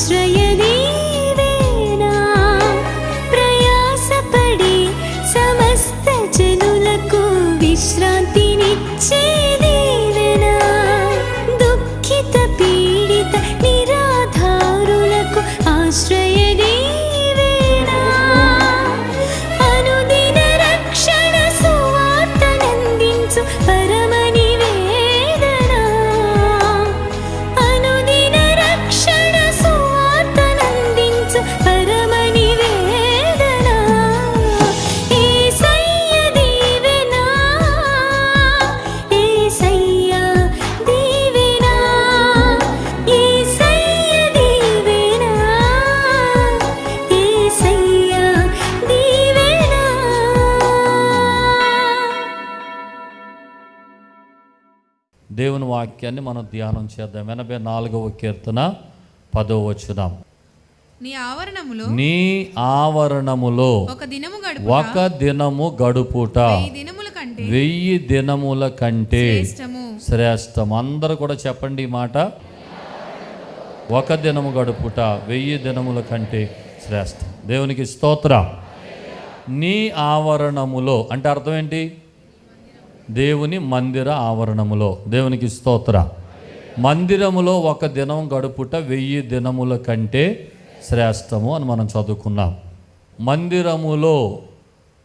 ఆశ్రయదీవేనా ప్రయాసపడి సమస్త జనులకు విశ్రాంతినిచ్చే దీవెనా దుఃఖిత పీడిత నిరాధారులకు ఆశ్రయదీవేనా అనుదిన రక్షణ సువార్తనందించు పరమ నివేదనా అనుదిన రక్షణ సువార్తనందించు పరమ నివేదనా యేసయ్య దీవెనా యేసయ్య దీవెనా యేసయ్య దీవెనా యేసయ్య దీవెనా. దేవుని వాక్యాన్ని మనం ధ్యానం చేద్దాం. 84వ కీర్తన 10వ వచనం. నీ ఆవరణములో ఒక దినము గడుపుట 1000 దినముల కంటే శ్రేష్టం. అందరూ కూడా చెప్పండి ఈ మాట. ఒక దినము గడుపుట 1000 దినముల కంటే శ్రేష్టం. దేవునికి స్తోత్రం. నీ ఆవరణములో అంటే అర్థం ఏంటి? దేవుని మందిర ఆవరణములో. దేవునికి స్తోత్ర. మందిరములో ఒక దినం గడుపుట 1000 దినముల కంటే శ్రేష్టము అని మనం చదువుకున్నాం. మందిరములో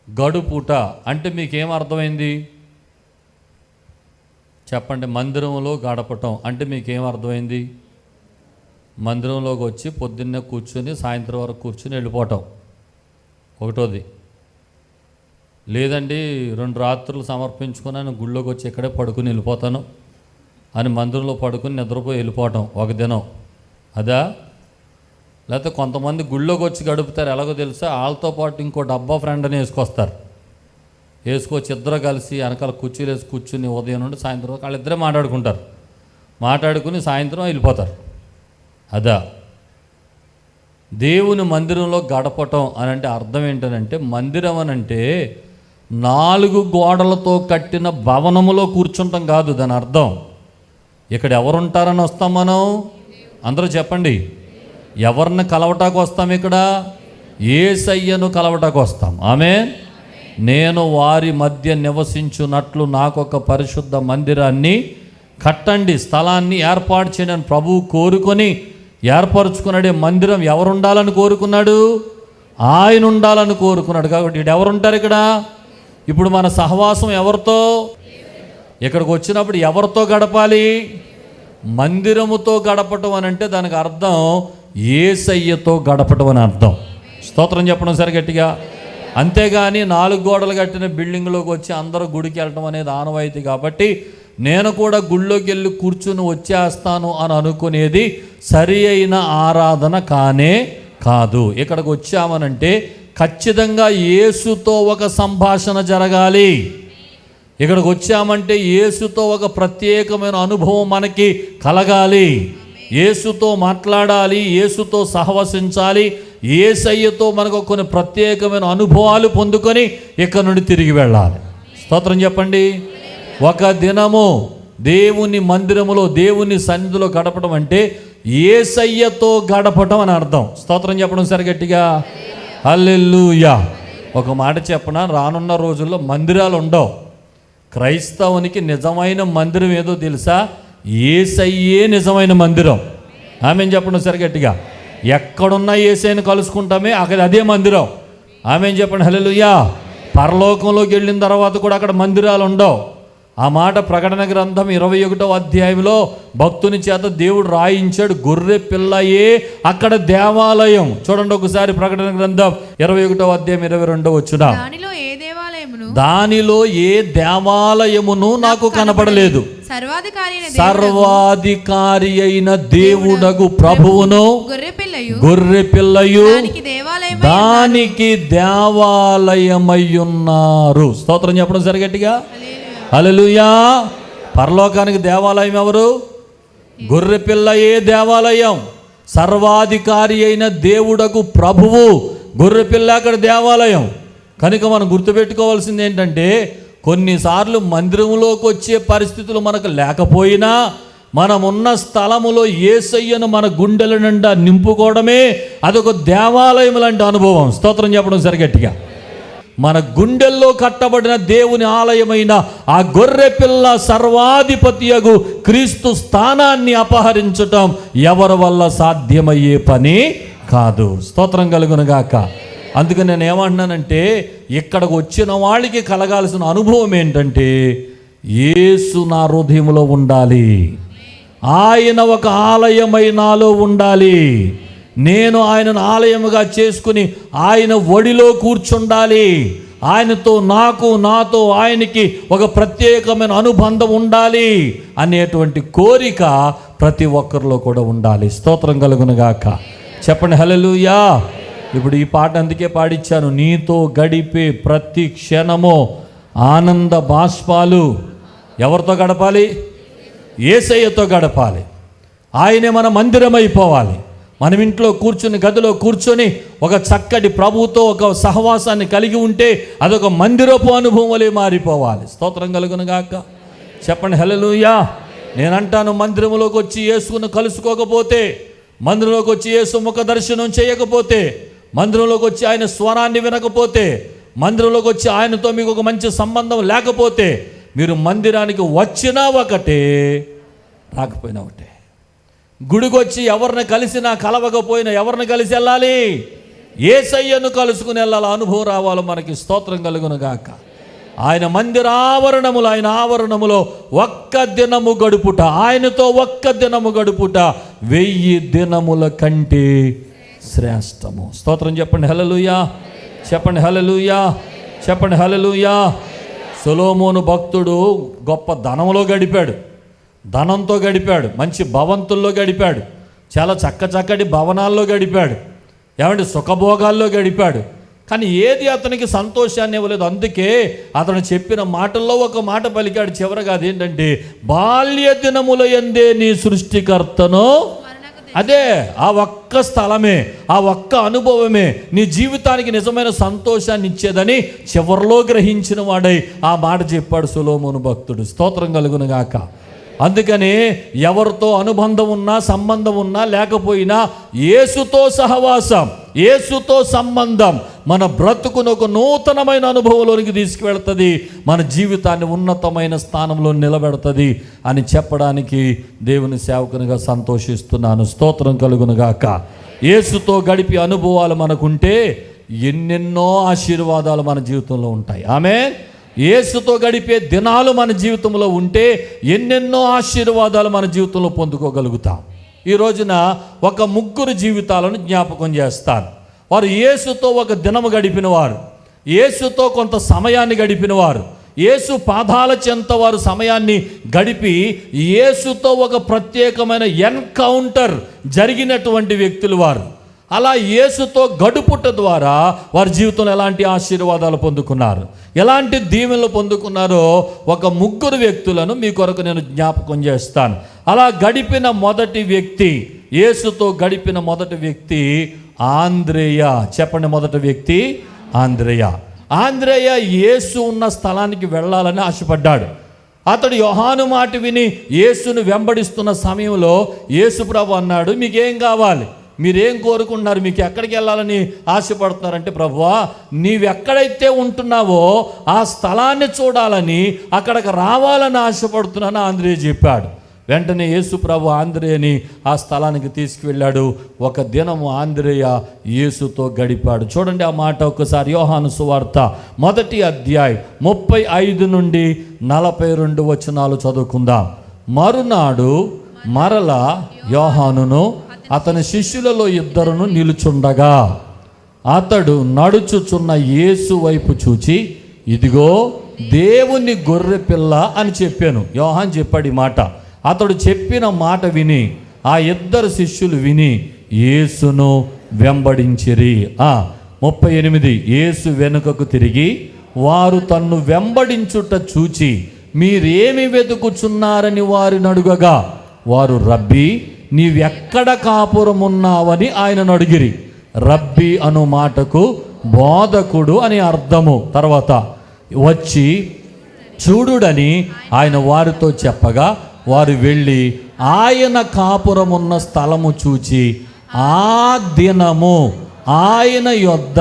గడుపుట అంటే మీకేం అర్థమైంది చెప్పండి? మందిరములో గడపటం అంటే మీకేం అర్థమైంది? మందిరంలోకి వచ్చి పొద్దున్నే కూర్చొని సాయంత్రం వరకు కూర్చొని వెళ్ళిపోవటం ఒకటోది. లేదండి 2 రాత్రులు సమర్పించుకుని గుళ్ళోకి వచ్చి ఇక్కడే పడుకుని వెళ్ళిపోతాను అని మందిరంలో పడుకుని నిద్రపోయి వెళ్ళిపోవటం ఒక దినం అదా? లేకపోతే కొంతమంది గుళ్ళోకి వచ్చి గడుపుతారు. ఎలాగో తెలుసా? వాళ్ళతో పాటు ఇంకో డబ్బా ఫ్రెండ్ అని వేసుకొస్తారు. వేసుకొచ్చి ఇద్దరు కలిసి వెనకాల కుర్చీలు వేసి కూర్చుని ఉదయం నుండి సాయంత్రం వరకు వాళ్ళిద్దరే మాట్లాడుకుంటారు. మాట్లాడుకుని సాయంత్రం వెళ్ళిపోతారు. అదా దేవుని మందిరంలో గడపటం అని అంటే అర్థం ఏంటనంటే, మందిరం అని అంటే 4 గోడలతో కట్టిన భవనములో కూర్చుంటాం కాదు దాని అర్థం. ఇక్కడ ఎవరుంటారని వస్తాం మనం? అందరూ చెప్పండి. ఎవరిని కలవటానికి వస్తాం? ఇక్కడ యేసయ్యను కలవటానికి వస్తాం. ఆమేన్. నేను వారి మధ్య నివసించున్నట్లు నాకొక పరిశుద్ధ మందిరాన్ని కట్టండి, స్థలాన్ని ఏర్పాటు చేయడానికి ప్రభువు కోరుకొని ఏర్పరచుకున్నాడే మందిరం. ఎవరు ఉండాలని కోరుకున్నాడు? ఆయన ఉండాలని కోరుకున్నాడు. కాబట్టి ఇక్కడ ఎవరుంటారు? ఇక్కడ ఇప్పుడు మన సహవాసం ఎవరితో? ఇక్కడికి వచ్చినప్పుడు ఎవరితో గడపాలి? మందిరముతో గడపటం అని అంటే దానికి అర్థం యేసయ్యతో గడపటం అని అర్థం. స్తోత్రం చెప్పడం సరి గట్టిగా. అంతేగాని 4 గోడలు కట్టిన బిల్డింగ్లోకి వచ్చి అందరూ గుడికి వెళ్ళటం అనేది ఆనవాయితీ. కాబట్టి నేను కూడా గుళ్ళోకి వెళ్ళి కూర్చుని వచ్చేస్తాను అని అనుకునేది సరి అయిన ఆరాధన కానే కాదు. ఇక్కడికి వచ్చామనంటే ఖచ్చితంగా యేసుతో ఒక సంభాషణ జరగాలి. ఇక్కడికి వచ్చామంటే యేసుతో ఒక ప్రత్యేకమైన అనుభవం మనకి కలగాలి. యేసుతో మాట్లాడాలి, యేసుతో సహవసించాలి, యేసయ్యతో మనకు కొన్ని ప్రత్యేకమైన అనుభవాలు పొందుకొని ఇక్కడ నుండి తిరిగి వెళ్ళాలి. స్తోత్రం చెప్పండి. ఒక దినము దేవుని మందిరములో దేవుని సన్నిధిలో గడపడం అంటే యేసయ్యతో గడపటం అని అర్థం. స్తోత్రం చెప్పడం సరి గట్టిగా. హల్లెలూయా. ఒక మాట చెప్పనా, రానున్న రోజుల్లో మందిరాలు ఉండవు. క్రైస్తవునికి నిజమైన మందిరం ఏదో తెలుసా? యేసయ్యే నిజమైన మందిరం. ఆమేన్ చెప్పండి సరి గట్టిగా. ఎక్కడున్నా యేసయ్యను కలుసుకుంటామే, అక్కడ అదే మందిరం. ఆమేన్ చెప్పండి. హల్లెలూయా. పరలోకంలోకి వెళ్ళిన తర్వాత కూడా అక్కడ మందిరాలు ఉండవు. ఆ మాట ప్రకటన గ్రంథం 21వ అధ్యాయంలో భక్తుని చేత దేవుడు రాయించాడు. గొర్రె పిల్లయే అక్కడ దేవాలయం. చూడండి ఒకసారి ప్రకటన గ్రంథం 21వ అధ్యాయం 22వ వచనం. దానిలో ఏ దేవాలయమును నాకు కనపడలేదు. సర్వాధికారి అయిన దేవుడగు ప్రభువును గొర్రె పిల్లయు దానికి దేవాలయమయ్యున్నారు. స్తోత్రం చెప్పడం సరి గట్టిగా. హల్లెలూయా. పరలోకానికి దేవాలయం ఎవరు? గొర్రె పిల్లయే దేవాలయం. సర్వాధికారి అయిన దేవుడకు ప్రభువు గొర్రె పిల్ల అక్కడ దేవాలయం. కనుక మనం గుర్తుపెట్టుకోవాల్సింది ఏంటంటే, కొన్నిసార్లు మందిరంలోకి వచ్చే పరిస్థితులు మనకు లేకపోయినా మనమున్న స్థలములో యేసయ్యను మన గుండెల నిండా నింపుకోవడమే అదొక దేవాలయం లాంటి అనుభవం. స్తోత్రం చెప్పడం సరిగట్టిగా. మన గుండెల్లో కట్టబడిన దేవుని ఆలయమైన ఆ గొర్రె పిల్ల సర్వాధిపతియగు క్రీస్తు స్థానాన్ని అపహరించటం ఎవరి వల్ల సాధ్యమయ్యే పని కాదు. స్తోత్రం కలుగునుగాక. అందుకని నేను ఏమంటున్నానంటే, ఇక్కడికి వచ్చిన వాళ్ళకి కలగాల్సిన అనుభవం ఏంటంటే, యేసు నా హృదయంలో ఉండాలి, ఆయన ఒక ఆలయమై నాలో ఉండాలి, నేను ఆయనను ఆలయముగా చేసుకుని ఆయన ఒడిలో కూర్చుండాలి, ఆయనతో నాతో ఆయనకి ఒక ప్రత్యేకమైన అనుబంధం ఉండాలి అనేటువంటి కోరిక ప్రతి ఒక్కరిలో కూడా ఉండాలి. స్తోత్రం కలుగునుగాక. చెప్పండి హల్లెలూయా. ఇప్పుడు ఈ పాట అందుకే పాడిచ్చాను. నీతో గడిపే ప్రతి క్షణము ఆనంద బాష్పాలు ఎవరితో గడపాలి? యేసయ్యతో గడపాలి. ఆయనే మన మందిరం అయిపోవాలి. మనం ఇంట్లో కూర్చుని, గదిలో కూర్చొని ఒక చక్కటి ప్రభువుతో ఒక సహవాసాన్ని కలిగి ఉంటే అదొక మందిరపు అనుభవం వలె మారిపోవాలి. స్తోత్రం కలుగునుగాక. చెప్పండి హల్లెలూయా. నేనంటాను, మందిరంలోకి వచ్చి యేసును కలుసుకోకపోతే, మందిరంలోకి వచ్చి యేసు ముఖ దర్శనం చేయకపోతే, మందిరంలోకి వచ్చి ఆయన స్వరాన్ని వినకపోతే, మందిరంలోకి వచ్చి ఆయనతో మీకు ఒక మంచి సంబంధం లేకపోతే, మీరు మందిరానికి వచ్చినా ఒకటే, రాకపోయినా ఒకటే. గుడికి వచ్చి ఎవరిని కలిసినా కలవకపోయినా ఎవరిని కలిసి వెళ్ళాలి? యేసయ్యను కలుసుకుని వెళ్ళాలి. అనుభవం రావాలి మనకి. స్తోత్రం కలుగునుగాక. ఆయన మందిరావరణములు, ఆయన ఆవరణములో ఒక్క దినము గడుపుట, ఆయనతో ఒక్క దినము గడుపుట 1000 దినముల కంటే శ్రేష్టము. స్తోత్రం చెప్పండి హల్లెలూయా. చెప్పండి హల్లెలూయా. చెప్పండి హల్లెలూయా. సొలొమోను భక్తుడు గొప్ప ధనంలో గడిపాడు, ధనంతో గడిపాడు, మంచి భవంతుల్లో గడిపాడు, చాలా చక్కటి భవనాల్లో గడిపాడు, ఏమంటే సుఖభోగాల్లో గడిపాడు. కానీ ఏది అతనికి సంతోషాన్ని ఇవ్వలేదు. అందుకే అతను చెప్పిన మాటల్లో ఒక మాట పలికాడు చివరగా. అదేంటంటే, బాల్య దినముల యందే నీ సృష్టికర్తను. అదే ఆ ఒక్క స్థలమే, ఆ ఒక్క అనుభవమే నీ జీవితానికి నిజమైన సంతోషాన్ని ఇచ్చేదని చివరిలో గ్రహించిన వాడై ఆ మాట చెప్పాడు సొలొమోను భక్తుడు. స్తోత్రం కలుగునుగాక. అందుకని ఎవరితో అనుబంధం ఉన్నా, సంబంధం ఉన్నా లేకపోయినా, యేసుతో సహవాసం, యేసుతో సంబంధం మన బ్రతుకును ఒక నూతనమైన అనుభవంలోనికి తీసుకువెళ్తుంది, మన జీవితాన్ని ఉన్నతమైన స్థానంలో నిలబెడుతుంది అని చెప్పడానికి దేవుని సేవకునిగా సంతోషిస్తున్నాను. స్తోత్రం కలుగునుగాక. యేసుతో గడిపే అనుభవాలు మనకుంటే ఎన్నెన్నో ఆశీర్వాదాలు మన జీవితంలో ఉంటాయి. ఆమేన్. యేసుతో గడిపే దినాలు మన జీవితంలో ఉంటే ఎన్నెన్నో ఆశీర్వాదాలు మన జీవితంలో పొందుకోగలుగుతాం. ఈ రోజున ఒక 3 జీవితాలను జ్ఞాపకం చేస్తాను. వారు యేసుతో ఒక దినము గడిపిన వారు, యేసుతో కొంత సమయాన్ని గడిపిన వారు, యేసు పాదాల చెంత వారు సమయాన్ని గడిపి యేసుతో ఒక ప్రత్యేకమైన ఎన్కౌంటర్ జరిగినటువంటి వ్యక్తులు వారు. అలా యేసుతో గడుపుట ద్వారా వారి జీవితంలో ఎలాంటి ఆశీర్వాదాలు పొందుకున్నారు, ఎలాంటి దీవెనలు పొందుకున్నారో ఒక 3 వ్యక్తులను మీ కొరకు నేను జ్ఞాపకం చేస్తాను. అలా గడిపిన మొదటి వ్యక్తి, యేసుతో గడిపిన మొదటి వ్యక్తి ఆంద్రేయ. చెప్పండి, మొదటి వ్యక్తి ఆంద్రేయ. ఆంద్రేయ యేసు ఉన్న స్థలానికి వెళ్ళాలని ఆశపడ్డాడు. అతడు యోహాను మాట విని యేసును వెంబడిస్తున్న సమయంలో యేసు ప్రభు అన్నాడు, మీకేం కావాలి, మీరేం కోరుకుంటున్నారు, మీకు ఎక్కడికి వెళ్ళాలని ఆశపడుతున్నారంటే, ప్రభువా నీవెక్కడైతే ఉంటున్నావో ఆ స్థలాన్ని చూడాలని, అక్కడికి రావాలని ఆశపడుతున్నాను ఆంద్రేయ చెప్పాడు. వెంటనే యేసు ప్రభు ఆంద్రేయని ఆ స్థలానికి తీసుకువెళ్ళాడు. ఒక దినము ఆంద్రేయ యేసుతో గడిపాడు. చూడండి ఆ మాట ఒక్కసారి. యోహాను సువార్త 1వ అధ్యాయం 35 నుండి 42 వచనాలు చదువుకుందాం. మరునాడు మరలా యోహానును అతని శిష్యులలో 2 నిలుచుండగా అతడు నడుచుచున్న యేసు వైపు చూచి, ఇదిగో దేవుని గొర్రె పిల్ల అని చెప్పాను. యోహాన్ చెప్పాడు ఈ మాట. అతడు చెప్పిన మాట విని ఆ 2 శిష్యులు విని యేసును వెంబడించిరి. 38 యేసు వెనుకకు తిరిగి వారు తన్ను వెంబడించుట చూచి మీరేమి వెతుకుచున్నారని వారిని అడుగగా, వారు రబ్బీ నీవెక్కడ కాపురమున్నావని ఆయనను అడిగిరి. రబ్బీ అను మాటకు బోధకుడు అని అర్థము. తర్వాత వచ్చి చూడుడని ఆయన వారితో చెప్పగా వారు వెళ్ళి ఆయన కాపురమున్న స్థలము చూచి ఆ దినము ఆయన యొద్ద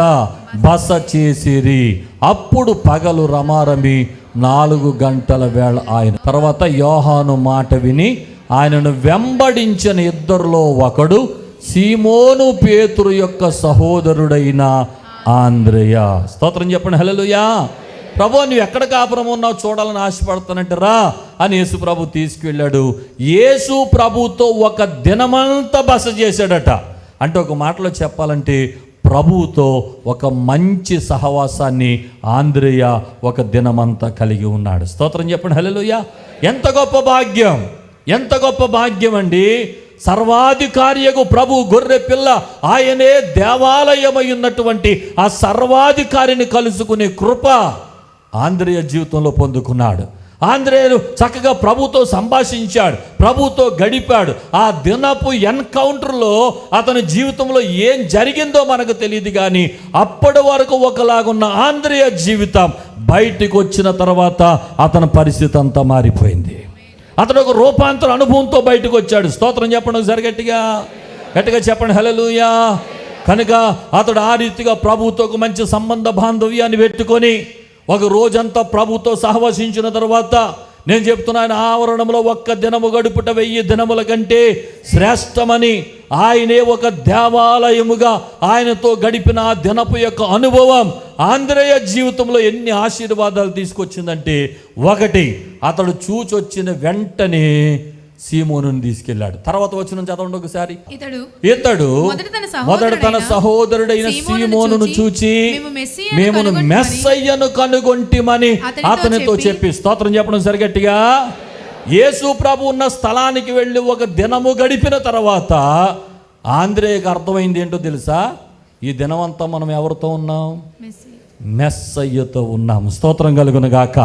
బస చేసిరి. అప్పుడు పగలు రమారమి 4 గంటల వేళ ఆయన. తర్వాత యోహాను మాట విని ఆయనను వెంబడించిన ఇద్దరిలో ఒకడు సీమోను పేతురు యొక్క సహోదరుడైన ఆంద్రేయ. స్తోత్రం చెప్పండి హల్లెలూయా. ప్రభు నువ్వు ఎక్కడ కాపురం ఉన్నావు చూడాలని ఆశపడుతున్నట్టు రా అని యేసు ప్రభు తీసుకువెళ్ళాడు. యేసు ప్రభుతో ఒక దినమంతా బస చేశాడట. అంటే ఒక మాటలో చెప్పాలంటే ప్రభువుతో ఒక మంచి సహవాసాన్ని ఆంద్రేయ ఒక దినమంతా కలిగి ఉన్నాడు. స్తోత్రం చెప్పండి హల్లెలూయా. ఎంత గొప్ప భాగ్యం, ఎంత గొప్ప భాగ్యం అండి. సర్వాధికారియకు ప్రభు గొర్రె పిల్ల ఆయనే దేవాలయమై ఉన్నటువంటి ఆ సర్వాధికారిని కలుసుకునే కృప ఆంద్రేయ జీవితంలో పొందుకున్నాడు. ఆంద్రేయుడు చక్కగా ప్రభుతో సంభాషించాడు, ప్రభుతో గడిపాడు. ఆ దినపు ఎన్కౌంటర్లో అతని జీవితంలో ఏం జరిగిందో మనకు తెలియదు, కానీ అప్పటి వరకు ఒకలాగున్న ఆంద్రేయ జీవితం బయటికి వచ్చిన తర్వాత అతని పరిస్థితి అంతా మారిపోయింది. అతడు ఒక రూపాంతర అనుభవంతో బయటకు వచ్చాడు. స్తోత్రం చెప్పండి ఒకసారి గట్టిగా, గట్టిగా చెప్పండి హల్లెలూయా. కనుక అతడు ఆ రీతిగా ప్రభుతో ఒక మంచి సంబంధ బాంధవ్యాన్ని పెట్టుకొని ఒక రోజంతా ప్రభుతో సహవసించిన తర్వాత నేను చెప్తున్నాను, ఆవరణంలో ఒక్క దినము గడుపుట 1000 దినముల కంటే శ్రేష్టమని. ఆయనే ఒక దేవాలయముగా ఆయనతో గడిపిన ఆ దినపు యొక్క అనుభవం ఆంద్రేయ జీవితంలో ఎన్ని ఆశీర్వాదాలు తీసుకొచ్చిందంటే, ఒకటి అతడు చూచొచ్చిన వెంటనే సీమోనుని తీసుకెళ్ళాడు. తర్వాత వచ్చిన చదవండి ఒకసారి. ఇతడు మొదట తన సహోదరుడైన సీమోనును చూచి మేము మెస్సయ్యను కనుగొంటిమని అతనితో చెప్పి. స్తోత్రం చెప్పడం సరిగట్టిగా. యేసు ప్రభు ఉన్న స్థలానికి వెళ్ళి ఒక దినము గడిపిన తర్వాత ఆంద్రేయకు అర్థమైంది ఏంటో తెలుసా? ఈ దినమంతా మనం ఎవరితో ఉన్నాం? మెస్సయ్యతో ఉన్నాం. స్తోత్రం కలుగును గాక.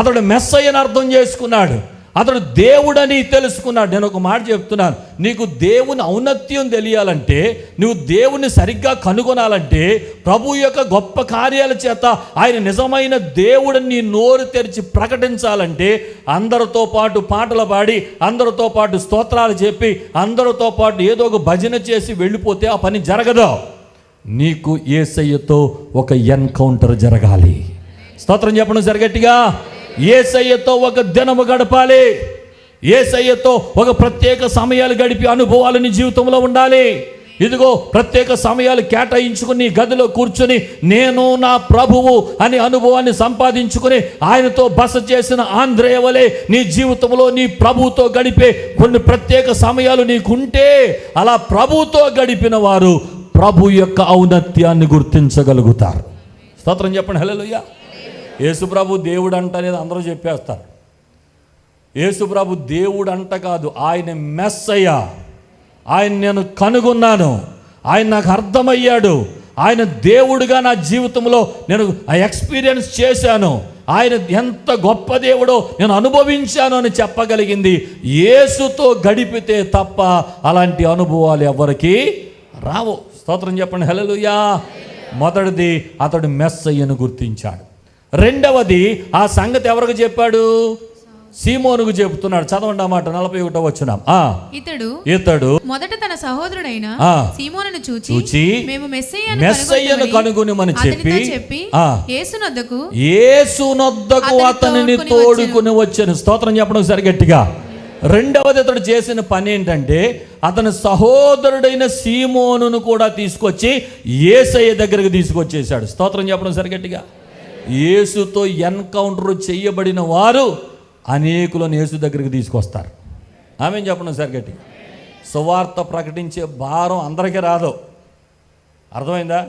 అతడు మెస్సయ్యను అర్థం చేసుకున్నాడు, అతడు దేవుడని తెలుసుకున్నాడు. నేను ఒక మాట చెప్తున్నాను, నీకు దేవుని ఔన్నత్యం తెలియాలంటే, నువ్వు దేవుని సరిగ్గా కనుగొనాలంటే, ప్రభు యొక్క గొప్ప కార్యాల చేత ఆయన నిజమైన దేవుడని నీ నోరు తెరిచి ప్రకటించాలంటే, అందరితో పాటు పాటలు పాడి, అందరితో పాటు స్తోత్రాలు చెప్పి, అందరితో పాటు ఏదో ఒక భజన చేసి వెళ్ళిపోతే ఆ పని జరగదు. నీకు యేసయ్యతో ఒక ఎన్కౌంటర్ జరగాలి. స్తోత్రం చెప్పడం సరిగట్టిగా. యేసయ్యతో ఒక దినము గడపాలి. యేసయ్యతో ఒక ప్రత్యేక సమయాలు గడిపి అనుభవాలు నీ జీవితంలో ఉండాలి. ఇదిగో ప్రత్యేక సమయాలు కేటాయించుకుని గదిలో కూర్చొని నేను నా ప్రభువు అనే అనుభవాన్ని సంపాదించుకుని ఆయనతో బస చేసిన ఆంద్రేయ వలె నీ జీవితంలో నీ ప్రభువుతో గడిపే కొన్ని ప్రత్యేక సమయాలు నీకుంటే, అలా ప్రభువుతో గడిపిన వారు ప్రభు యొక్క ఔన్నత్యాన్ని గుర్తించగలుగుతారు. స్తోత్రం చెప్పండి హల్లెలూయా. యేసుప్రభు దేవుడు అంట అనేది అందరూ చెప్పేస్తారు. యేసుప్రభు దేవుడు అంట కాదు, ఆయన మెస్సయ్య. ఆయన నేను కనుగొన్నాను, ఆయన నాకు అర్థమయ్యాడు, ఆయన దేవుడుగా నా జీవితంలో నేను ఎక్స్పీరియన్స్ చేశాను, ఆయన ఎంత గొప్ప దేవుడో నేను అనుభవించాను అని చెప్పగలిగింది యేసుతో గడిపితే తప్ప అలాంటి అనుభవాలు ఎవరికి రావు. స్తోత్రం చెప్పండి హల్లెలూయా. మొదటిది అతడు మెస్సయ్యను గుర్తించాడు. రెండవది ఆ సంగతి ఎవరికి చెప్పాడు? సీమోనుకు చెబుతున్నాడు. చదవండి ఆ మాట 41వ వచనం. ఇతడు మొదట తన సహోదరుడైన సీమోనును చూచి మేము మెస్సయ్యను కనుగొనిమని చెప్పి యేసునొద్దకు అతనిని తోడుకుని వచ్చాను. స్తోత్రం చెప్పడం సరి గట్టిగా. రెండవది అతడు చేసిన పని ఏంటంటే, అతని సహోదరుడైన సీమోనును కూడా తీసుకొచ్చి యేసయ్య దగ్గరికి తీసుకొచ్చేసాడు. స్తోత్రం చెప్పడం సరి గట్టిగా. యేసుతో ఎన్కౌంటర్ చేయబడిన వారు అనేకులను యేసు దగ్గరికి తీసుకొస్తారు. ఆమెను చెప్పడం సరిగట్టి. సువార్త ప్రకటించే భారం అందరికీ రాదు. అర్థమైందా?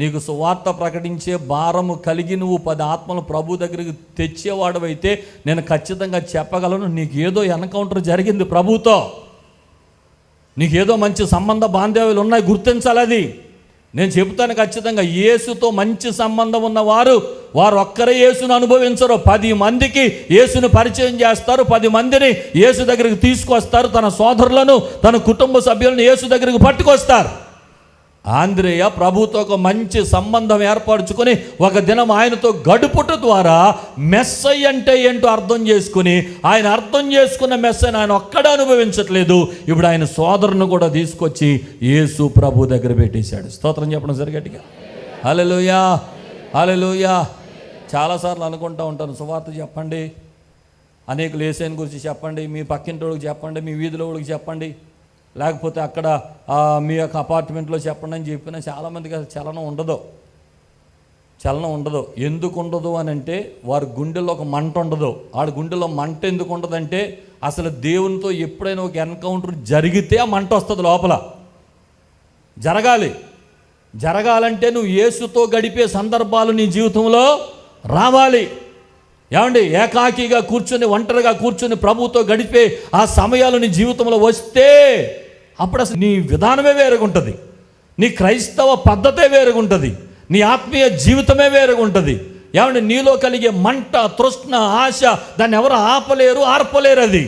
నీకు సువార్త ప్రకటించే భారము కలిగి నువ్వు 10 ఆత్మలు ప్రభు దగ్గరికి తెచ్చేవాడవైతే నేను ఖచ్చితంగా చెప్పగలను, నీకు ఏదో ఎన్కౌంటర్ జరిగింది ప్రభుతో, నీకేదో మంచి సంబంధ బాంధవ్యాలు ఉన్నాయి, గుర్తించాలి. అది నేను చెబుతాను ఖచ్చితంగా. యేసుతో మంచి సంబంధం ఉన్నవారు వారు ఒక్కరే యేసును అనుభవించరు, 10 మందికి యేసును పరిచయం చేస్తారు, 10 మందిని యేసు దగ్గరికి తీసుకొస్తారు, తన సోదరులను తన కుటుంబ సభ్యులను యేసు దగ్గరికి పట్టుకొస్తారు. ఆంద్రేయ ప్రభుతో ఒక మంచి సంబంధం ఏర్పరచుకొని ఒక దినం ఆయనతో గడుపుట ద్వారా మెస్సయ్య అంటే ఏంటో అర్థం చేసుకుని ఆయన అర్థం చేసుకున్న మెస్సయ్యను ఆయన ఒక్కడే అనుభవించట్లేదు, ఇప్పుడు ఆయన సోదరుని కూడా తీసుకొచ్చి యేసు ప్రభు దగ్గర పెట్టేశాడు. స్తోత్రం చెప్పడం సరిగట్టిగా హల్లెలూయా హల్లెలూయా. చాలాసార్లు అనుకుంటూ ఉంటాను, సువార్త చెప్పండి, అనేకులు యేసయ్యను గురించి చెప్పండి, మీ పక్కింటోళ్ళకి చెప్పండి, మీ వీధిలో వాళ్ళకి చెప్పండి, లేకపోతే అక్కడ మీ యొక్క అపార్ట్మెంట్లో చెప్పండి అని చెప్పినా చాలామందికి అసలు చలనం ఉండదు. ఎందుకు ఉండదు అని అంటే వారి గుండెల్లో ఒక మంట ఉండదు. వాడి గుండెలో మంట ఎందుకు ఉండదంటే అసలు దేవునితో ఎప్పుడైనా ఒక ఎన్కౌంటర్ జరిగితే ఆ మంట వస్తుంది లోపల. జరగాలంటే నువ్వు యేసుతో గడిపే సందర్భాలు నీ జీవితంలో రావాలి. ఏమండి, ఏకాకిగా కూర్చొని ఒంటరిగా కూర్చొని ప్రభుతో గడిపే ఆ సమయాలు నీ జీవితంలో వస్తే అప్పుడు అసలు నీ విధానమే వేరుగుంటుంది, నీ క్రైస్తవ పద్ధతే వేరుగుంటుంది, నీ ఆత్మీయ జీవితమే వేరుగుంటుంది. ఏమండి, నీలో కలిగే మంట, తృష్ణ, ఆశ దాన్ని ఎవరు ఆర్పలేరు. అది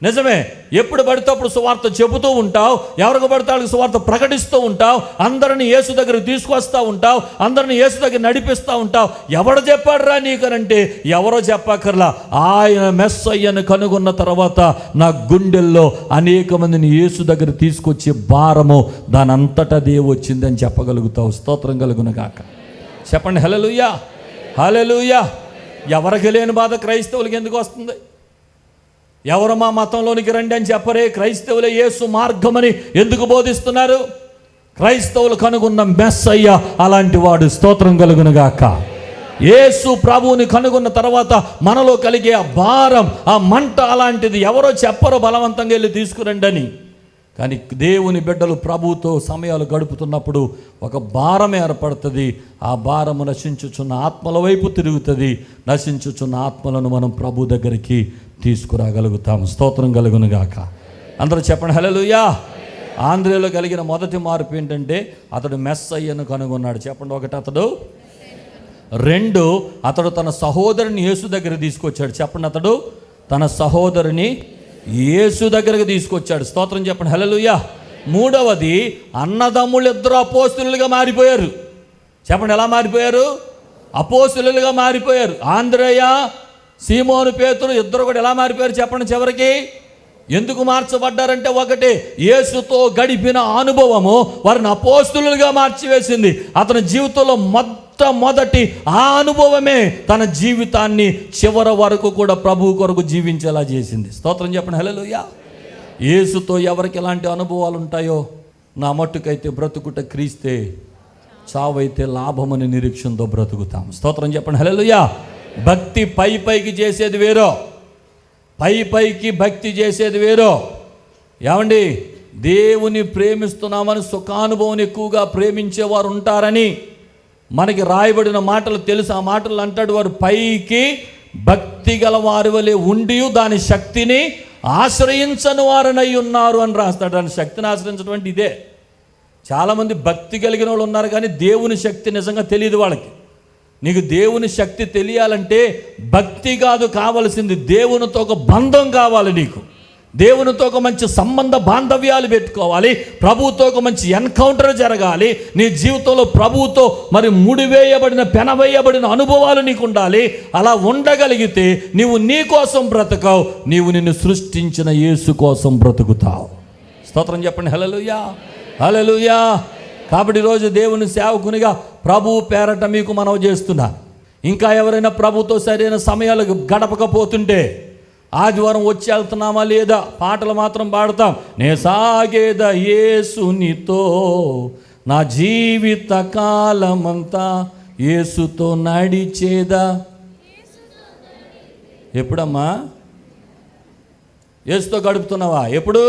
నిజమే. ఎప్పుడు పడితే అప్పుడు సువార్త చెబుతూ ఉంటావు, ఎవరికి పడితే వాళ్ళకి సువార్త ప్రకటిస్తూ ఉంటావు, అందరిని యేసు దగ్గరికి తీసుకొస్తూ ఉంటావు, అందరిని యేసు దగ్గర నడిపిస్తూ ఉంటావు. ఎవడు చెప్పాడురా నీకనంటే ఎవరో చెప్పక్కర్లా, ఆయన మెస్సయ్యను కనుగొన్న తర్వాత నా గుండెల్లో అనేక మందిని యేసు దగ్గర తీసుకొచ్చే భారము దాని అంతటా దేవు వచ్చిందని చెప్పగలుగుతావు. స్తోత్రం కలుగును గాక. చెప్పండి హల్లెలూయా హల్లెలూయా. ఎవరికి లేని బాధ క్రైస్తవులకి ఎందుకు వస్తుంది? ఎవరు మా మతంలోనికి రండి అని చెప్పరే, క్రైస్తవులే యేసు మార్గమని ఎందుకు బోధిస్తున్నారు? క్రైస్తవులు కనుగొన్న మెస్సయ్య అలాంటి వాడు. స్తోత్రం కలుగునుగాక. యేసు ప్రభువుని కనుగొన్న తర్వాత మనలో కలిగే ఆ భారం, ఆ మంట అలాంటిది. ఎవరో చెప్పరో బలవంతంగా వెళ్ళి తీసుకురండి అని. కానీ దేవుని బిడ్డలు ప్రభువుతో సమయాలు గడుపుతున్నప్పుడు ఒక భారం ఏర్పడుతుంది. ఆ భారము నశించుచున్న ఆత్మల వైపు తిరుగుతుంది. నశించుచున్న ఆత్మలను మనం ప్రభు దగ్గరికి తీసుకురాగలుగుతాం. స్తోత్రం కలుగునుగాక. అందరూ చెప్పండి హల్లెలూయా. ఆంధ్రలో కలిగిన మొదటి మార్పు ఏంటంటే అతడు మెస్సయ్యను కనుగొన్నాడు. చెప్పండి. ఒకటి, అతడు. రెండు, అతడు తన సహోదరుని యేసు దగ్గర తీసుకొచ్చాడు. చెప్పండి. అతడు తన సహోదరుని యేసు దగ్గరకు తీసుకొచ్చాడు. స్తోత్రం చెప్పండి హల్లెలూయా. మూడవది, అన్నదమ్ములు ఇద్దరు అపోస్తులుగా మారిపోయారు. చెప్పండి, ఎలా మారిపోయారు? అపోస్తులుగా మారిపోయారు. ఆంద్రేయ, సీమోను పేతురు ఇద్దరు కూడా ఎలా మారిపోయారు చెప్పండి చివరికి? ఎందుకు మార్చబడ్డారంటే ఒకటే, యేసుతో గడిపిన అనుభవము వారిని అపోస్తులుగా మార్చివేసింది. అతని జీవితంలో మొట్టమొదటి ఆ అనుభవమే తన జీవితాన్ని చివరి వరకు కూడా ప్రభువు కొరకు జీవించేలా చేసింది. స్తోత్రం చెప్పండి హల్లెలూయా. యేసుతో ఎవరికి ఎలాంటి అనుభవాలు ఉంటాయో, నా మట్టుకైతే బ్రతుకుట క్రీస్తే, చావైతే లాభమని నిరీక్షణతో బ్రతుకుతాం. స్తోత్రం చెప్పండి హల్లెలూయా. భక్తి పైకి చేసేది వేరో, పైకి భక్తి చేసేది వేరో. ఏమండి, దేవుని ప్రేమిస్తున్నామని సుఖానుభవం ఎక్కువగా ప్రేమించేవారు ఉంటారని మనకి రాయబడిన మాటలు తెలుసు. ఆ మాటలు అంటాడు, వారు పైకి భక్తి గల వారి వలె ఉండి దాని శక్తిని ఆశ్రయించని వారనై ఉన్నారు అని రాస్తాడు. దాని శక్తిని ఆశ్రయించడం అంటే ఇదే. చాలామంది భక్తి కలిగిన వాళ్ళు ఉన్నారు కానీ దేవుని శక్తి నిజంగా తెలియదు వాళ్ళకి. నీకు దేవుని శక్తి తెలియాలంటే భక్తి కాదు కావలసింది, దేవునితో ఒక బంధం కావాలి. నీకు దేవునితో ఒక మంచి సంబంధ బాంధవ్యాలు పెట్టుకోవాలి. ప్రభువుతో ఒక మంచి ఎన్కౌంటర్ జరగాలి. నీ జీవితంలో ప్రభువుతో మరి ముడివేయబడిన, పెనవేయబడిన అనుభవాలు నీకు ఉండాలి. అలా ఉండగలిగితే నీవు నీ కోసం బ్రతకవు, నీవు నిన్ను సృష్టించిన యేసు కోసం బ్రతుకుతావు. స్తోత్రం చెప్పండి హల్లెలూయా హల్లెలూయా. కాబట్టి ఈరోజు దేవుని సేవకునిగా ప్రభువు పేరట మీకు మనవి చేస్తున్నా. ఇంకా ఎవరైనా ప్రభుతో సరైన సమయాలు గడపకపోతుంటే, ఆదివారం వచ్చి వెళ్తున్నామా లేదా, పాటలు మాత్రం పాడతాం. నే సాగేదా యేసునితో నా జీవిత కాలమంతా, యేసుతో నడిచేదా. ఎప్పుడమ్మా యేసుతో గడుపుతున్నావా? ఎప్పుడు?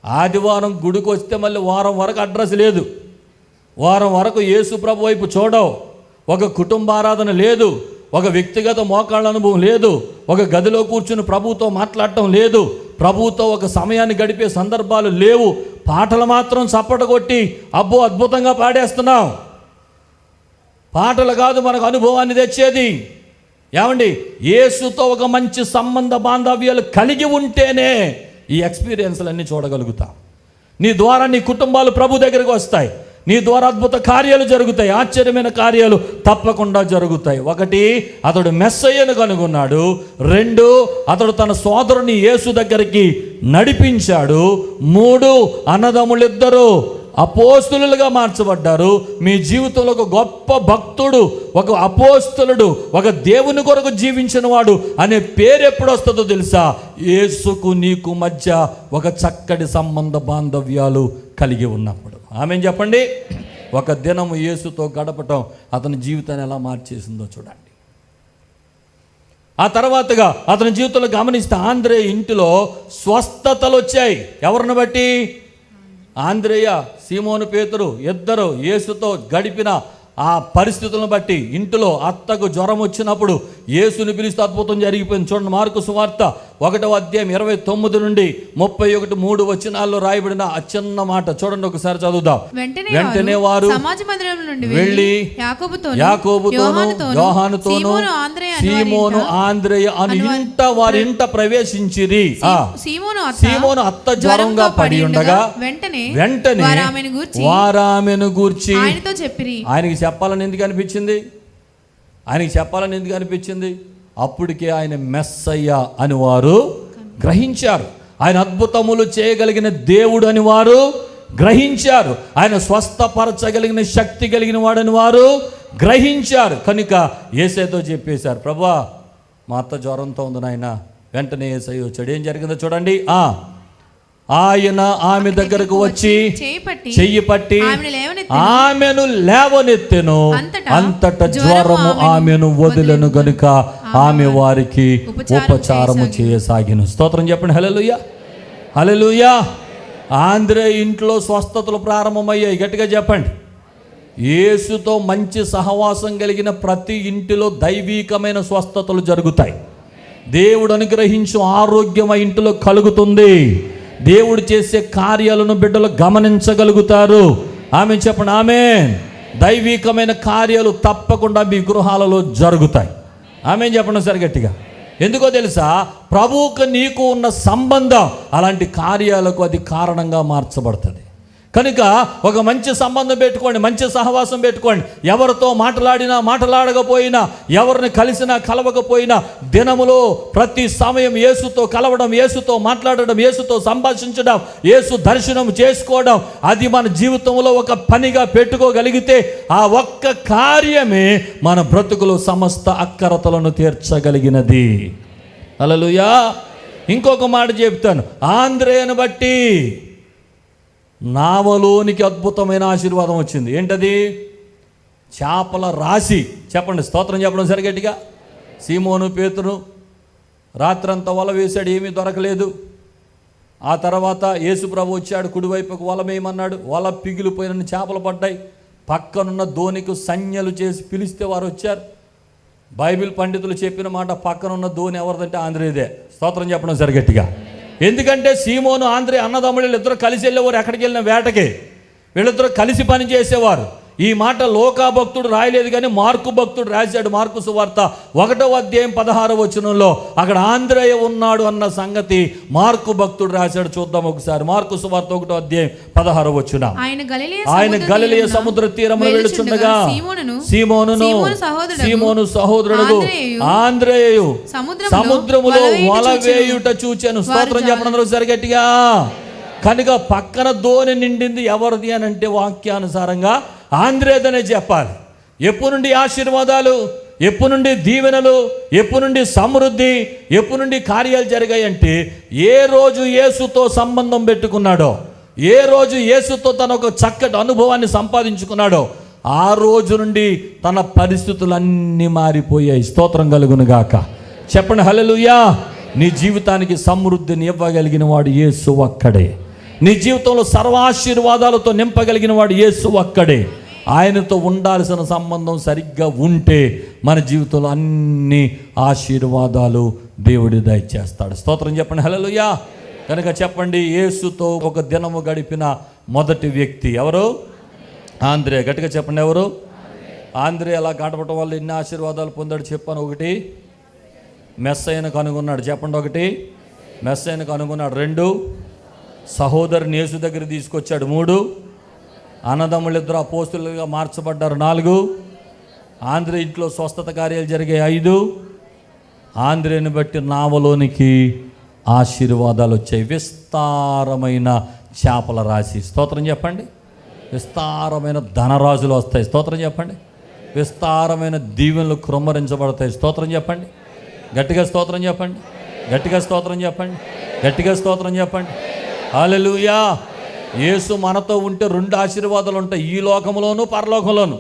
ఆదివారం గుడికి వస్తే మళ్ళీ వారం వరకు అడ్రస్ లేదు, వారం వరకు యేసు ప్రభు వైపు చూడవు, ఒక కుటుంబారాధన లేదు, ఒక వ్యక్తిగత మోకాళ్ళ అనుభవం లేదు, ఒక గదిలో కూర్చుని ప్రభువుతో మాట్లాడటం లేదు, ప్రభువుతో ఒక సమయాన్ని గడిపే సందర్భాలు లేవు. పాటలు మాత్రం చప్పట కొట్టి అబ్బో అద్భుతంగా పాడేస్తున్నాం. పాటలు కాదు మనకు అనుభవాన్ని తెచ్చేది. ఏమండి, యేసుతో ఒక మంచి సంబంధ బాంధవ్యాలు కలిగి ఉంటేనే ఈ ఎక్స్పీరియన్స్లన్నీ చూడగలుగుతాం. నీ ద్వారా నీ కుటుంబాలు ప్రభు దగ్గరికి వస్తాయి. నీ ద్వారా అద్భుత కార్యాలు జరుగుతాయి, ఆశ్చర్యమైన కార్యాలు తప్పకుండా జరుగుతాయి. ఒకటి, అతడు మెస్సయ్యను కనుగొన్నాడు. రెండు, అతడు తన సోదరుని యేసు దగ్గరికి నడిపించాడు. మూడు, అన్నదమ్ములిద్దరూ అపోస్తులుగా మార్చబడ్డారు. మీ జీవితంలో ఒక గొప్ప భక్తుడు, ఒక అపోస్తులుడు, ఒక దేవుని కొరకు జీవించిన వాడు అనే పేరు ఎప్పుడు వస్తుందో తెలుసా? యేసుకు నీకు మధ్య ఒక చక్కటి సంబంధ బాంధవ్యాలు కలిగి ఉన్నప్పుడు. ఆమేన్ చెప్పండి. ఒక దినము యేసుతో గడపటం అతని జీవితాన్ని ఎలా మార్చేసిందో చూడండి. ఆ తర్వాతగా అతని జీవితంలో గమనిస్తే ఆంద్రే ఇంటిలో స్వస్థతలు వచ్చాయి. ఎవరిని బట్టి? ఆంద్రేయ, సీమోను పేతురు ఇద్దరు యేసుతో గడిపిన ఆ పరిస్థితులను బట్టి. ఇంటిలో అత్తకు జ్వరం వచ్చినప్పుడు యేసుని పిలిస్తే అద్భుతం జరిగిపోయింది. చూడండి, మార్కు సువార్త 1వ అధ్యాయం 29 నుండి 31 3 వచనాల్లో రాయబడిన ఆ చిన్న మాట చూడండి, ఒకసారి చదువుదాం. వెంటనే వారు సమాజ మందిరం నుండి వెళ్ళి యాకోబుతోను యోహానుతోను సీమోను ఆంద్రేయ అని ఇంట వారి ఇంట ప్రవేశించిరి. సీమోను అత్త జ్వరంగా పడి ఉండగా వెంటనే వారామెను గూర్చి ఆయనకి చెప్పాలని ఎందుకు అనిపించింది? అప్పటికే ఆయన మెస్సయ్య అని వారు గ్రహించారు. ఆయన అద్భుతములు చేయగలిగిన దేవుడు అని వారు గ్రహించారు. ఆయన స్వస్థపరచగలిగిన శక్తి కలిగిన వాడని వారు గ్రహించారు. కనుక యేసయ్యతో చెప్పేశారు, ప్రభువా మా అత్త జ్వరంతో ఉంది నాయన. వెంటనే యేసయ్య వచ్చాడు. ఏం జరిగిందో చూడండి. ఆయన ఆమె దగ్గరకు వచ్చి చెయ్యి పట్టి ఆమెను లేవనెత్తెను. అంతటా జ్వరము ఆమెను వదిలెను గనుక ఆమె వారికి ఉపచారము చేయసాగిను. స్తోత్రం చెప్పండి. హల్లెలూయా, హల్లెలూయా. ఆంద్రే ఇంట్లో స్వస్థతలు ప్రారంభమయ్యాయి. గట్టిగా చెప్పండి. యేసుతో మంచి సహవాసం కలిగిన ప్రతి ఇంటిలో దైవీకమైన స్వస్థతలు జరుగుతాయి. దేవుడు అనుగ్రహించు ఆరోగ్యం ఆ ఇంటిలో కలుగుతుంది. దేవుడు చేసే కార్యాలను బిడ్డలు గమనించగలుగుతారు. ఆమె చెప్పండి, ఆమేన్. దైవికమైన కార్యాలు తప్పకుండా మీ గృహాలలో జరుగుతాయి. ఆమె చెప్పండి సరి గట్టిగా. ఎందుకో తెలుసా? ప్రభువుకు నీకు ఉన్న సంబంధం అలాంటి కార్యాలకు అది కారణంగా మార్చబడుతుంది. కనుక ఒక మంచి సంబంధం పెట్టుకోండి, మంచి సహవాసం పెట్టుకోండి. ఎవరితో మాట్లాడకపోయినా, ఎవరిని కలిసినా కలవకపోయినా దినములో ప్రతి సమయం యేసుతో కలవడం, యేసుతో మాట్లాడడం, యేసుతో సంభాషించడం, యేసు దర్శనం చేసుకోవడం, అది మన జీవితంలో ఒక పనిగా పెట్టుకోగలిగితే ఆ ఒక్క కార్యమే మన బ్రతుకులో సమస్త అక్కరతలను తీర్చగలిగినది. హల్లెలూయా. ఇంకొక మాట చెప్తాను. ఆంద్రేయను బట్టి నావలోనికి అద్భుతమైన ఆశీర్వాదం వచ్చింది. ఏంటది? చేపల రాశి. చెప్పండి, స్తోత్రం చెప్పడం సరిగట్టిగా. సీమోను పేతురు రాత్రంతా వల వేశాడు, ఏమీ దొరకలేదు. ఆ తర్వాత యేసు ప్రభు వచ్చాడు, కుడివైపుకు వల వేయమన్నాడు. వల పిగిలిపోయిన చేపలు పడ్డాయి. పక్కనున్న దోణికి సంజ్ఞలు చేసి పిలిస్తే వారు వచ్చారు. బైబిల్ పండితులు చెప్పిన మాట, పక్కనున్న దోణి ఎవరిదంటే ఆంద్రేదే. స్తోత్రం చెప్పడం సరిగట్టిగా. ఎందుకంటే సీమోను ఆంద్రే అన్నదమ్ములు ఇద్దరు కలిసి వెళ్ళేవారు. ఎక్కడికి వెళ్ళిన వేటకి వీళ్ళిద్దరూ కలిసి పని చేసేవారు. ఈ మాట లోకా భక్తుడు రాయలేదు కానీ మార్కు భక్తుడు రాశాడు. మార్కు సువార్త 1వ అధ్యాయం 16వ వచనంలో అక్కడ ఆంద్రేయ ఉన్నాడు అన్న సంగతి మార్కు భక్తుడు రాశాడు. చూద్దాం ఒకసారి. మార్కు సువార్త 1వ అధ్యాయం 16వ వచనం. ఆయన గలిలయ సముద్ర తీరమున వెళ్ళుచుండగా సీమోను సహోదరుడు ఆంద్రేయు సముద్రములో వల వేయుట చూచాను. స్తోత్రం చెప్పడం సరిగట్టిగా. కనుక పక్కన దోణి నిండింది ఎవరిది అని అంటే వాక్యానుసారంగా ఆంద్రేదనే చెప్పాలి. ఎప్పుడు నుండి ఆశీర్వాదాలు, ఎప్పుడు నుండి దీవెనలు, ఎప్పుడు నుండి సమృద్ధి, ఎప్పుడు నుండి కార్యాలు జరిగాయంటే ఏ రోజు యేసుతో సంబంధం పెట్టుకున్నాడో, ఏ రోజు యేసుతో తన ఒక చక్కటి అనుభవాన్ని సంపాదించుకున్నాడో ఆ రోజు నుండి తన పరిస్థితులన్నీ మారిపోయాయి. స్తోత్రం కలుగును గాక. చెప్పండి హల్లెలూయా. నీ జీవితానికి సమృద్ధిని ఇవ్వగలిగిన వాడు యేసు ఒక్కడే. నీ జీవితంలో సర్వాశీర్వాదాలతో నింపగలిగిన వాడు యేసు ఒక్కడే. ఆయనతో ఉండాల్సిన సంబంధం సరిగ్గా ఉంటే మన జీవితంలో అన్ని ఆశీర్వాదాలు దేవుడి దయచేస్తాడు. స్తోత్రం చెప్పండి హల్లెలూయా. కనుక చెప్పండి, యేసుతో ఒక దినము గడిపిన మొదటి వ్యక్తి ఎవరు? ఆంద్రే. గట్టిగా చెప్పండి, ఎవరు? ఆంద్రే. అలా గడపడం వల్ల ఎన్ని ఆశీర్వాదాలు పొందాడు చెప్పాను. ఒకటి, మెస్సయ్యను కనుగొన్నాడు. చెప్పండి. ఒకటి, మెస్సయ్యను కనుగొన్నాడు. 2, సహోదరుని యేసు దగ్గర తీసుకొచ్చాడు. 3, అన్నదమ్ములిద్దరు అపోస్తులుగా మార్చబడ్డారు. 4 ఆంధ్ర ఇంట్లో స్వస్థత కార్యాలు జరిగాయి. 5 ఆంధ్రేని బట్టి నావలోనికి ఆశీర్వాదాలు వచ్చాయి. విస్తారమైన చేపల రాశి, స్తోత్రం చెప్పండి. విస్తారమైన ధనరాశులు వస్తాయి, స్తోత్రం చెప్పండి. విస్తారమైన దీవెనలు కృమ్మరించబడతాయి, స్తోత్రం చెప్పండి. గట్టిగా స్తోత్రం చెప్పండి. గట్టిగా స్తోత్రం చెప్పండి. గట్టిగా స్తోత్రం చెప్పండి. హల్లెలూయా. యేసు మనతో ఉంటే 2 ఆశీర్వాదాలు ఉంటాయి, ఈ లోకంలోను పరలోకంలోను.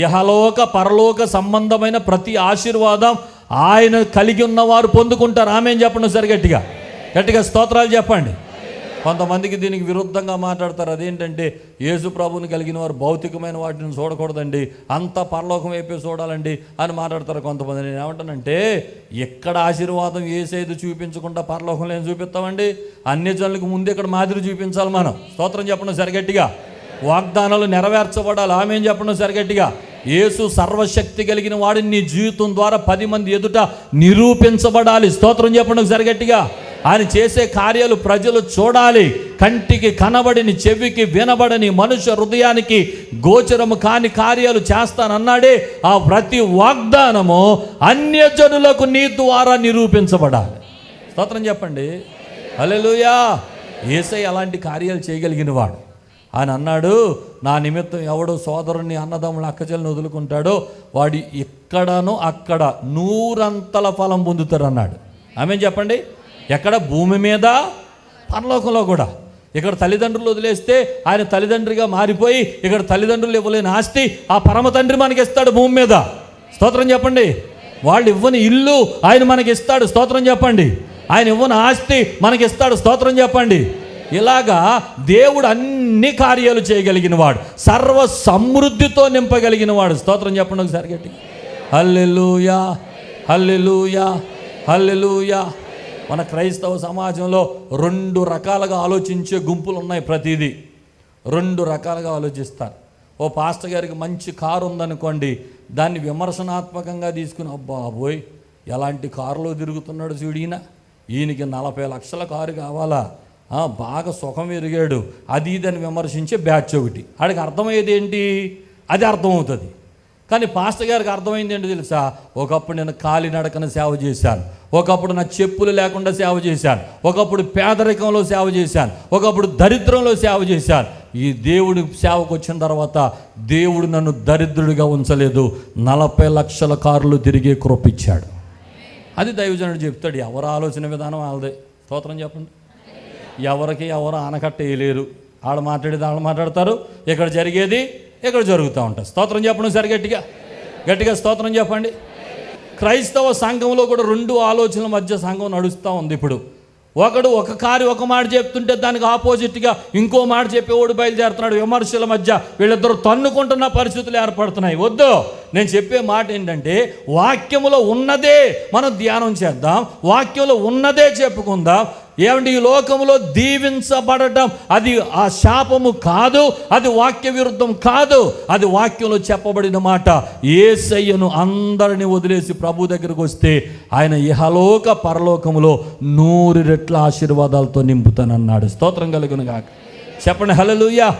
ఇహలోక పరలోక సంబంధమైన ప్రతి ఆశీర్వాదం ఆయన కలిగి ఉన్నవారు పొందుకుంటారు. ఆమేన్ చెప్పండి సరి గట్టిగా. గట్టిగా స్తోత్రాలు చెప్పండి. కొంతమందికి దీనికి విరుద్ధంగా మాట్లాడతారు. అదేంటంటే యేసు ప్రభువుని కలిగిన వారు భౌతికమైన వాటిని చూడకూడదండి, అంతా పరలోకం వైపే చూడాలండి అని మాట్లాడతారు కొంతమంది. నేను ఏమంటానంటే, ఎక్కడ ఆశీర్వాదం ఏసేది చూపించకుండా పరలోకంలో ఏం చూపిస్తామండి? అన్ని జనులకు ముందు ఇక్కడ మాదిరి చూపించాలి మనం. స్తోత్రం చెప్పండి సరిగట్టిగా. వాగ్దానాలు నెరవేర్చబడాలి. ఆమేన్ చెప్పండి సరిగట్టిగా. యేసు సర్వశక్తి కలిగిన వాడిని నీ జీవితం ద్వారా 10 మంది ఎదుట నిరూపించబడాలి. స్తోత్రం చెప్పండి సరిగట్టిగా. ఆయన చేసే కార్యాలు ప్రజలు చూడాలి. కంటికి కనబడిని, చెవికి వినబడని, మనుష్య హృదయానికి గోచరము కాని కార్యాలు చేస్తానన్నాడే. ఆ ప్రతి వాగ్దానము అన్యజనులకు నీ ద్వారా నిరూపించబడాలి. స్తోత్రం చెప్పండి. హల్లెలూయా. యేసయ్య అలాంటి కార్యాలు చేయగలిగిన వాడు. ఆయన అన్నాడు, నా నిమిత్తం ఎవడో సోదరుని, అన్నదమ్ములు, అక్కచెల్ని వదులుకుంటాడో వాడు ఇక్కడనో అక్కడ 100 ఫలం పొందుతాడు అన్నాడు. ఆమేన్ చెప్పండి. ఎక్కడ? భూమి మీద, పరలోకంలో కూడా. ఇక్కడ తల్లిదండ్రులు వదిలేస్తే ఆయన తల్లిదండ్రిగా మారిపోయి ఇక్కడ తల్లిదండ్రులు ఇవ్వలేని ఆస్తి ఆ పరమ తండ్రి మనకి ఇస్తాడు భూమి మీద. స్తోత్రం చెప్పండి. వాళ్ళు ఇవ్వని ఇల్లు ఆయన మనకి ఇస్తాడు. స్తోత్రం చెప్పండి. ఆయన ఇవ్వని ఆస్తి మనకి ఇస్తాడు. స్తోత్రం చెప్పండి. ఇలాగా దేవుడు అన్ని కార్యాలు చేయగలిగిన వాడు, సర్వ సమృద్ధితో నింపగలిగిన వాడు. స్తోత్రం చెప్పండి ఒకసారి గట్టి. హల్లెలూయా, హల్లెలూయా, హల్లెలూయా. మన క్రైస్తవ సమాజంలో 2 రకాలుగా ఆలోచించే గుంపులు ఉన్నాయి. ప్రతిదీ 2 రకాలుగా ఆలోచిస్తారు. ఓ పాస్టర్ గారికి మంచి కారు ఉందనుకోండి, దాన్ని విమర్శనాత్మకంగా తీసుకుని, అబ్బాబోయ్ ఎలాంటి కారులో తిరుగుతున్నాడు చూడిన, ఈయనకి 40 లక్షల కారు కావాలా, బాగా సుఖం ఎరిగాడు, అది ఇదని విమర్శించే బ్యాచ్ ఒకటి. ఆడికి అర్థమయ్యేది ఏంటి? అది అర్థమవుతుంది. కానీ పాస్టర్ గారికి అర్థమైంది ఏంటో తెలుసా? ఒకప్పుడు నేను కాలినడకన సేవ చేశాను, ఒకప్పుడు నా చెప్పులు లేకుండా సేవ చేశాను, ఒకప్పుడు పేదరికంలో సేవ చేశాను, ఒకప్పుడు దరిద్రంలో సేవ చేశాను. ఈ దేవుడి సేవకు వచ్చిన తర్వాత దేవుడు నన్ను దరిద్రుడిగా ఉంచలేదు, 40 లక్షల కార్లు తిరిగే కృపిచ్చాడు. అది దైవజనుడు చెప్తాడు. ఎవరు ఆలోచన విధానం వాళ్ళదే. స్తోత్రం చెప్పండి. ఎవరికి ఎవరు ఆనకట్ట వేయలేరు. వాళ్ళు మాట్లాడేది వాళ్ళు మాట్లాడతారు, ఇక్కడ జరిగేది ఇక్కడ జరుగుతూ ఉంటాయి. స్తోత్రం చెప్పండి సరి గట్టిగా. గట్టిగా స్తోత్రం చెప్పండి. క్రైస్తవ సంఘంలో కూడా 2 ఆలోచనల మధ్య సంఘం నడుస్తూ ఉంది ఇప్పుడు. ఒకడు ఒక కార్యం ఒక మాట చెప్తుంటే దానికి ఆపోజిట్గా ఇంకో మాట చెప్పేవాడు బయలుదేరుతున్నాడు. విమర్శల మధ్య వీళ్ళిద్దరూ తన్నుకుంటున్న పరిస్థితులు ఏర్పడుతున్నాయి. వద్దు, నేను చెప్పే మాట ఏంటంటే, వాక్యములో ఉన్నదే మనం ధ్యానం చేద్దాం, వాక్యంలో ఉన్నదే చెప్పుకుందాం. ఏమంటే ఈ లోకంలో దీవించబడటం అది ఆ శాపము కాదు, అది వాక్య విరుద్ధం కాదు, అది వాక్యంలో చెప్పబడిన మాట. యేసయ్యను అందరిని వదిలేసి ప్రభు దగ్గరకు వస్తే ఆయన ఇహలోక పరలోకములో 100 రెట్ల ఆశీర్వాదాలతో నింపుతానన్నాడు. స్తోత్రం కలుగును గాక. చెప్పండి హల్లెలూయా.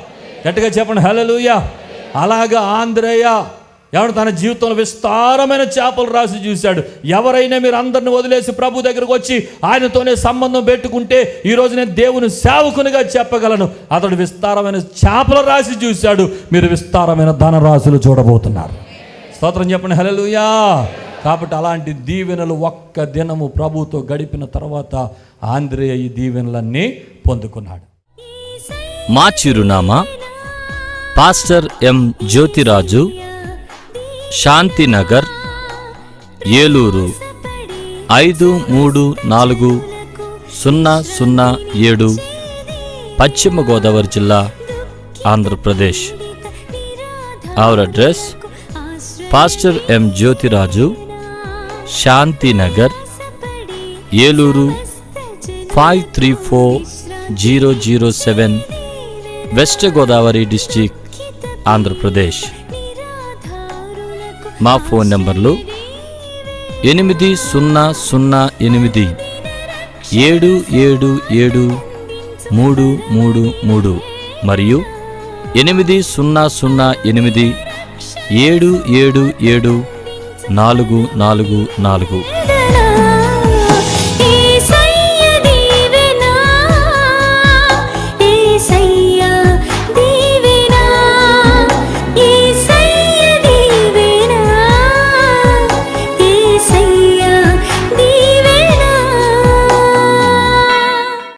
గట్టిగా చెప్పండి హల్లెలూయా. అలాగా ఆంద్రేయ ఎవడు తన జీవితంలో విస్తారమైన చేపలు రాసి చూశాడు. ఎవరైనా మీరు అందరిని వదిలేసి ప్రభు దగ్గరకు వచ్చి ఆయనతోనే సంబంధం పెట్టుకుంటే ఈరోజు నేను దేవుని సేవకునిగా చెప్పగలను. అతడు విస్తారమైన చేపలు రాసి చూశాడు. మీరు విస్తారమైన ధనరాశులు చూడబోతున్నారు. స్తోత్రం చెప్పండి హల్లెలూయా. కాబట్టి అలాంటి దీవెనలు ఒక్క దినము ప్రభుతో గడిపిన తర్వాత ఆంద్రేయ ఈ దీవెనలన్నీ పొందుకున్నాడు. మా చిరునామా పాస్టర్ ఎం జ్యోతిరాజు, శాంతినగర్, ఏలూరు 534007, పశ్చిమ గోదావరి జిల్లా, Andhra Pradesh. Our address: pastor M Jyothiraju, Shantinagar, Eluru 534007, west Godavari district, Andhra Pradesh. మా ఫోన్ నంబర్లు 8008777333 మరియు 8008 777 444.